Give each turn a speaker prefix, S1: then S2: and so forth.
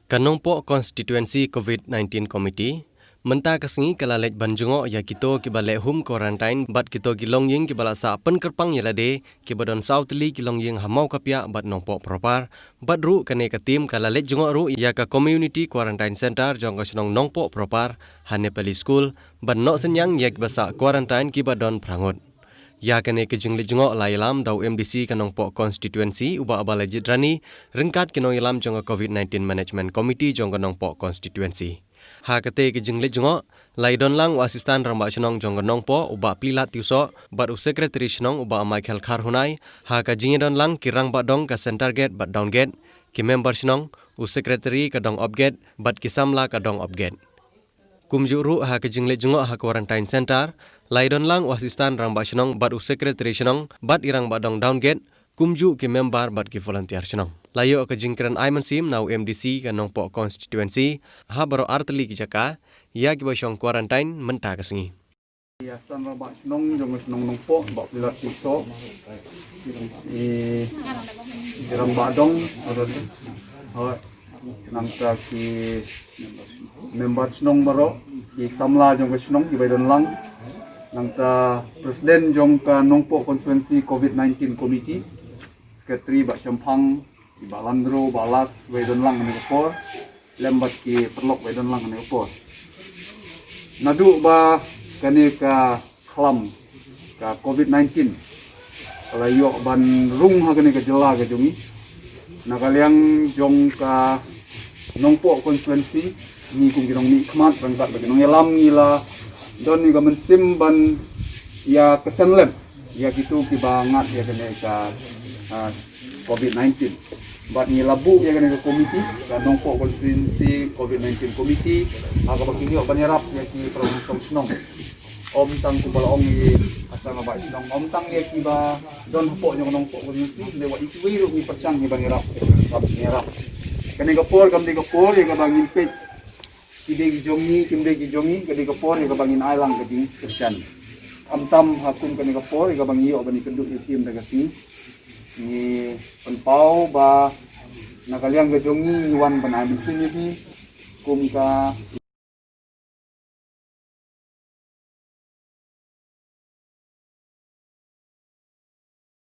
S1: Kanongpo Constituency COVID-19 Committee menta kasengi kalalek banjungo ya kito kibale home quarantine bat kito gilong ying kibala sa penkerpang yelade kibadon Southly gilong ying hamau kapya bat nongpo propar bat ru kane katim kalalek jungo ru ya ka community quarantine center jong kasenong nongpo propar Hanepali school bat no senyang ya kibasa quarantine kibadon prangut. Ya kene kejengli jengok lailam dau MDC kanongpo constituency uba abala jidrani rengkat kinong ilam jong COVID-19 management committee jong kanongpo constituency. Ha kate kejengli jengok laidon lang asistan ramba chenong jong kanongpo uba pilat tiuso bat u secretary chenong uba Michael Kharhunai ha ka jingedon lang kirang badong ka center gate bat down gate ki member chenong u secretary ka dong up gate bat kisamla ka dong up gate. Kumjuru ha kejengli jengok ha quarantine center laidon lang asistan ramba chenong bat u secretary chenong bat irang badong down gate kumju ki member bat ki volunteer chenong. Layo kejingkran Aiman Sim nau MDC kanongpo constituency ha baro artli ki jaka ya ki bosong quarantine menta kasengi.
S2: Ya stan ramba chenong jong chenong nongpo bat pilat tiso irang badong nangka ki member chenong baro ki samla jong chenong ki baidon lang nangka presiden jong ka nongpo constituency COVID-19 committee sekretari bak Syampang ki Balandro balas baidon lang ni kopor lembat ki perlok baidon lang ni kopor nadu ba kani ka klam ka COVID-19 kalau yok ban rung ha kani ka jela ka jungi nakaliang jong ka nongpo constituency ni kum girong ni khmat rangkat bagi nong yalam ngila don ni gamen simban ya kesenlem ya gitu ki bangat ya kene ka COVID-19 bat ni labu ya kene ka komiti ka nongpo constituency COVID-19 komiti aga bagi ni banyarap ya ki program senong om tang ku bala om ni asal ngabak senong om tang ya ki ba don hopok nya nongpo constituency lewat itu wiru ni persang ni banyarap banyarap kene kapor kam di kapor ya ka bangin page kibegi jongi kadi kapor ya kabangin ailang kadi kerjan amtam hakum kani kapor ya kabangi yo bani kenduk itim daga si ni penpau ba nakaliang ke jongi wan panai mesin ni kum ka